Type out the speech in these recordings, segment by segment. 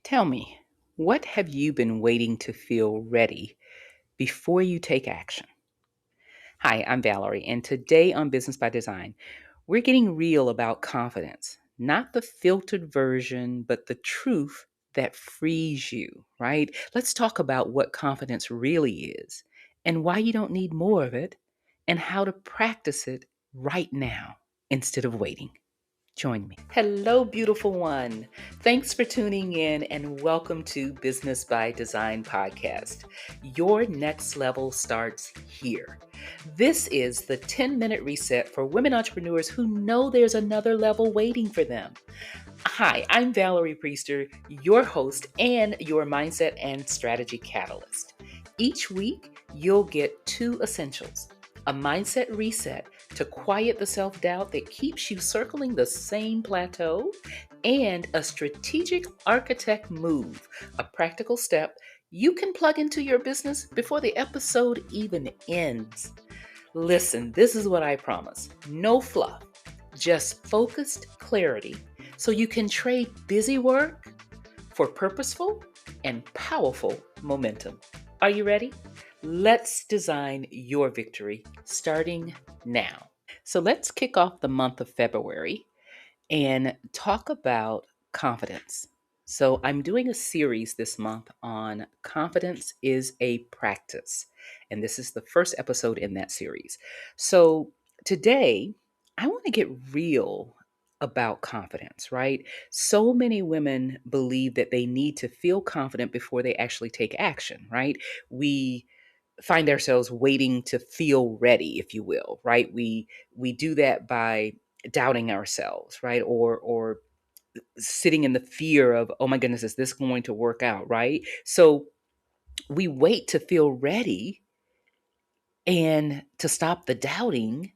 Tell me, what have you been waiting to feel ready before you take action? Hi, I'm Valerie, and today on Business by Design, we're getting real about confidence, not the filtered version, but the truth that frees you, right? Let's talk about what confidence really is and why you don't need more of it and how to practice it right now instead of waiting. Join me. Hello, beautiful one. Thanks for tuning in and welcome to Business by Design podcast. Your next level starts here. This is the 10-minute reset for women entrepreneurs who know there's another level waiting for them. Hi, I'm Valerie Priester, your host and your mindset and strategy catalyst. Each week, you'll get two essentials: a mindset reset to quiet the self doubt that keeps you circling the same plateau, and a strategic architect move, a practical step you can plug into your business before the episode even ends. Listen, this is what I promise: no fluff, just focused clarity so you can trade busy work for purposeful and powerful momentum. Are you ready? Let's design your victory starting now. So let's kick off the month of February and talk about confidence. So I'm doing a series this month on confidence is a practice. And this is the first episode in that series. So today, I want to get real about confidence, right? So many women believe that they need to feel confident before they actually take action, right? We find ourselves waiting to feel ready, if you will, right? We do that by doubting ourselves, right? Or sitting in the fear of, oh my goodness, is this going to work out, right? So we wait to feel ready and to stop the doubting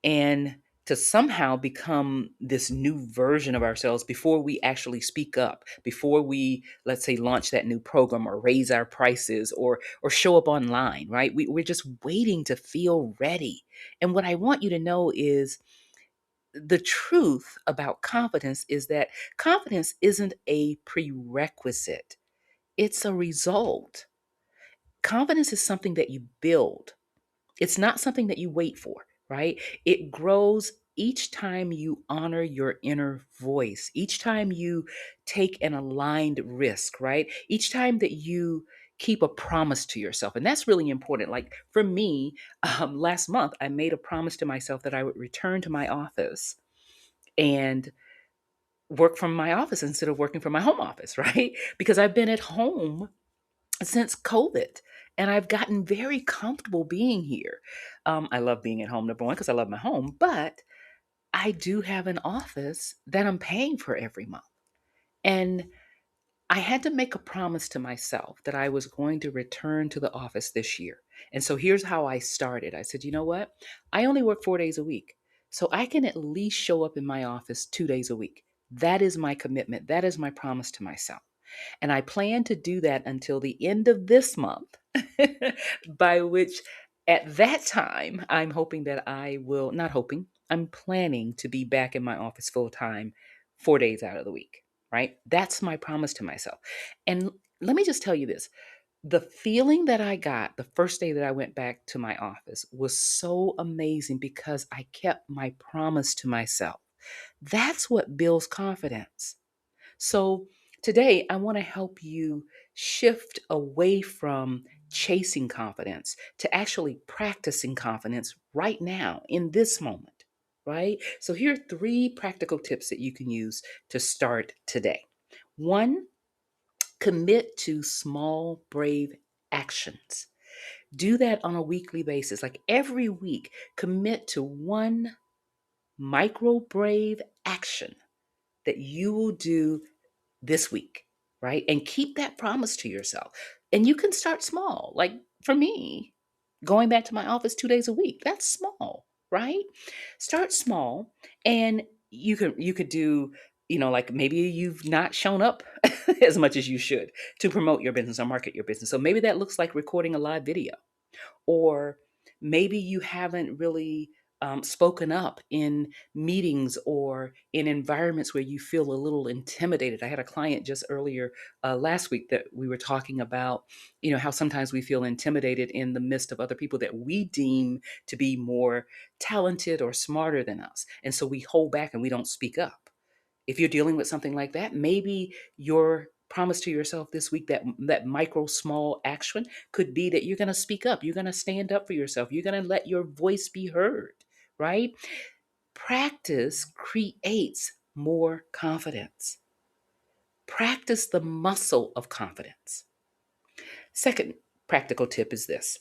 and to somehow become this new version of ourselves before we actually speak up, before we, let's say, launch that new program or raise our prices or show up online, right? We're just waiting to feel ready. And what I want you to know is the truth about confidence is that confidence isn't a prerequisite, it's a result. Confidence is something that you build. It's not something that you wait for, right? It grows each time you honor your inner voice, each time you take an aligned risk, right? Each time that you keep a promise to yourself. And that's really important. Like for me, last month, I made a promise to myself that I would return to my office and work from my office instead of working from my home office, right? Because I've been at home since COVID. And I've gotten very comfortable being here. I love being at home, number one, because I love my home, but I do have an office that I'm paying for every month. And I had to make a promise to myself that I was going to return to the office this year. And so here's how I started. I said, you know what? I only work 4 days a week. So I can at least show up in my office 2 days a week. That is my commitment. That is my promise to myself. And I plan to do that until the end of this month, by which at that time, I'm hoping that I will, not hoping, I'm planning to be back in my office full time 4 days out of the week, right? That's my promise to myself. And let me just tell you this: the feeling that I got the first day that I went back to my office was so amazing because I kept my promise to myself. That's what builds confidence. So today, I want to help you shift away from chasing confidence to actually practicing confidence right now in this moment, right? So here are three practical tips that you can use to start today. One, commit to small, brave actions. Do that on a weekly basis. Like every week, commit to one micro, brave action that you will do this week, right? And keep that promise to yourself. And you can start small. Like for me, going back to my office 2 days a week, that's small, right? Start small, and you could do, like maybe you've not shown up as much as you should to promote your business or market your business. So maybe that looks like recording a live video, or maybe you haven't really spoken up in meetings or in environments where you feel a little intimidated. I had a client just earlier last week that we were talking about, how sometimes we feel intimidated in the midst of other people that we deem to be more talented or smarter than us. And so we hold back and we don't speak up. If you're dealing with something like that, maybe your promise to yourself this week, that micro small action could be that you're going to speak up, you're going to stand up for yourself, you're going to let your voice be heard, right? Practice creates more confidence. Practice the muscle of confidence. Second practical tip is this: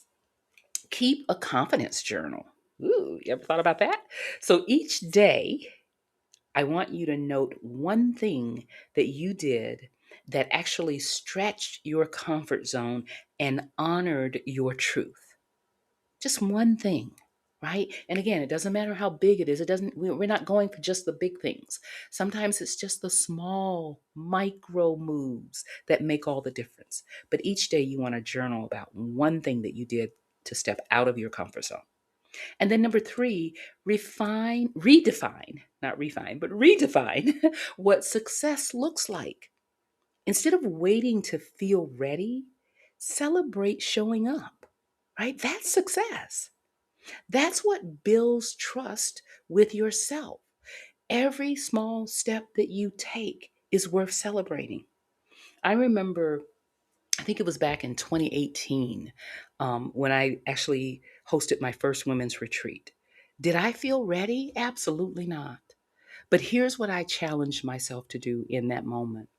keep a confidence journal. Ooh, you ever thought about that? So each day, I want you to note one thing that you did that actually stretched your comfort zone and honored your truth. Just one thing, right? And again, it doesn't matter how big it is. It doesn't, we're not going for just the big things. Sometimes it's just the small micro moves that make all the difference. But each day you want to journal about one thing that you did to step out of your comfort zone. And then number three, redefine, not refine, but redefine what success looks like. Instead of waiting to feel ready, celebrate showing up, right? That's success. That's what builds trust with yourself. Every small step that you take is worth celebrating. I remember, I think it was back in 2018, when I actually hosted my first women's retreat. Did I feel ready? Absolutely not. But here's what I challenged myself to do in that moment.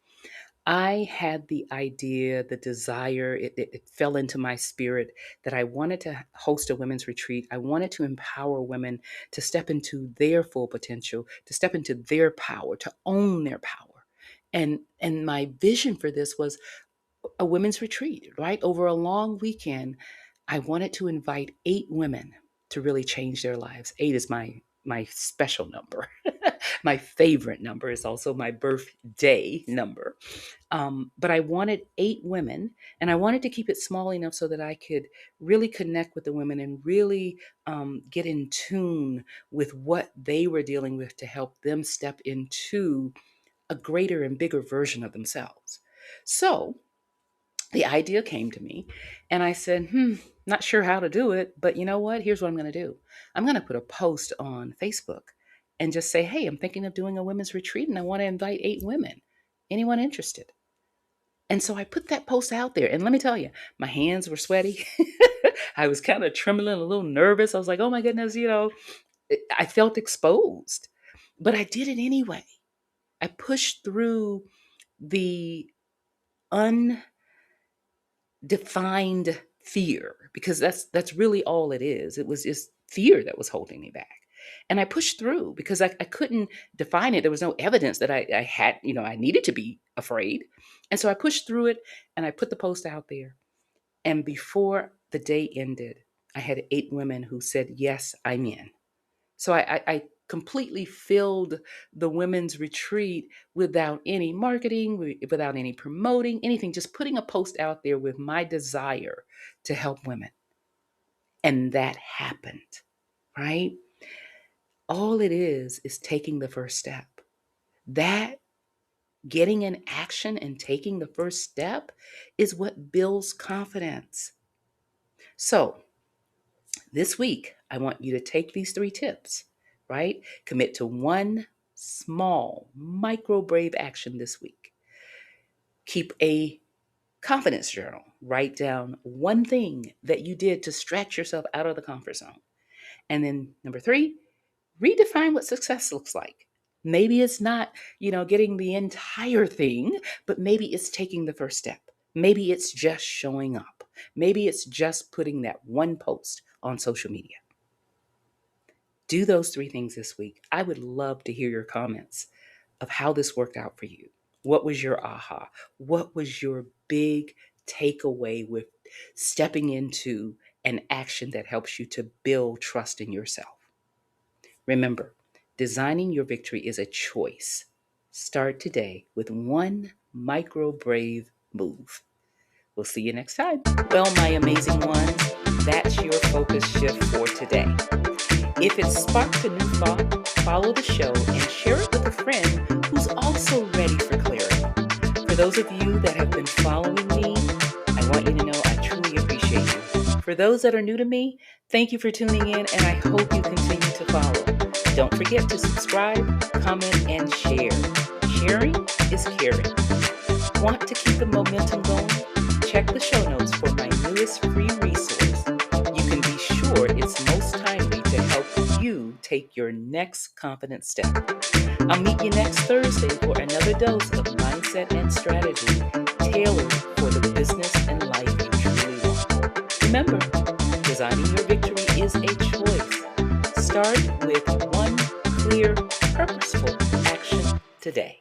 I had the idea, the desire, it fell into my spirit that I wanted to host a women's retreat. I wanted to empower women to step into their full potential, to step into their power, to own their power. And my vision for this was a women's retreat, right? Over a long weekend, I wanted to invite 8 women to really change their lives. 8 is my special number. My favorite number is also my birthday number. But I wanted 8 women, and I wanted to keep it small enough so that I could really connect with the women and really get in tune with what they were dealing with to help them step into a greater and bigger version of themselves. So the idea came to me, and I said, not sure how to do it, but you know what? Here's what I'm going to do. I'm going to put a post on Facebook and just say, hey, I'm thinking of doing a women's retreat and I want to invite 8 women. Anyone interested? And so I put that post out there. And let me tell you, my hands were sweaty. I was kind of trembling, a little nervous. I was like, oh my goodness, I felt exposed. But I did it anyway. I pushed through the defined fear, because that's really all it is. It was just fear that was holding me back. And I pushed through because I couldn't define it. There was no evidence that I had, I needed to be afraid. And so I pushed through it and I put the post out there. And before the day ended, I had 8 women who said, yes, I'm in. So I completely filled the women's retreat without any marketing, without any promoting, anything, just putting a post out there with my desire to help women. And that happened, right? All it is taking the first step. That getting in action and taking the first step is what builds confidence. So, this week, I want you to take these 3 tips, right? Commit to one small, micro brave action this week. Keep a confidence journal. Write down one thing that you did to stretch yourself out of the comfort zone. And then number 3, redefine what success looks like. Maybe it's not, getting the entire thing, but maybe it's taking the first step. Maybe it's just showing up. Maybe it's just putting that one post on social media. Do those 3 things this week. I would love to hear your comments of how this worked out for you. What was your aha? What was your big takeaway with stepping into an action that helps you to build trust in yourself? Remember, designing your victory is a choice. Start today with one micro brave move. We'll see you next time. Well, my amazing ones, that's your focus shift for today. If it sparked a new thought, follow the show and share it with a friend who's also ready for clarity. For those of you that have been following me, I want you to know I truly appreciate you. For those that are new to me, thank you for tuning in, and I hope you continue to follow. Don't forget to subscribe, comment, and share. Sharing is caring. Want to keep the momentum going? Check the show notes for my newest free resource. You can be sure it's most timely to help you take your next confident step. I'll meet you next Thursday for another dose of mindset and strategy tailored for the business and life you truly want. Remember, designing your victory is a choice. Start with one clear, purposeful action today.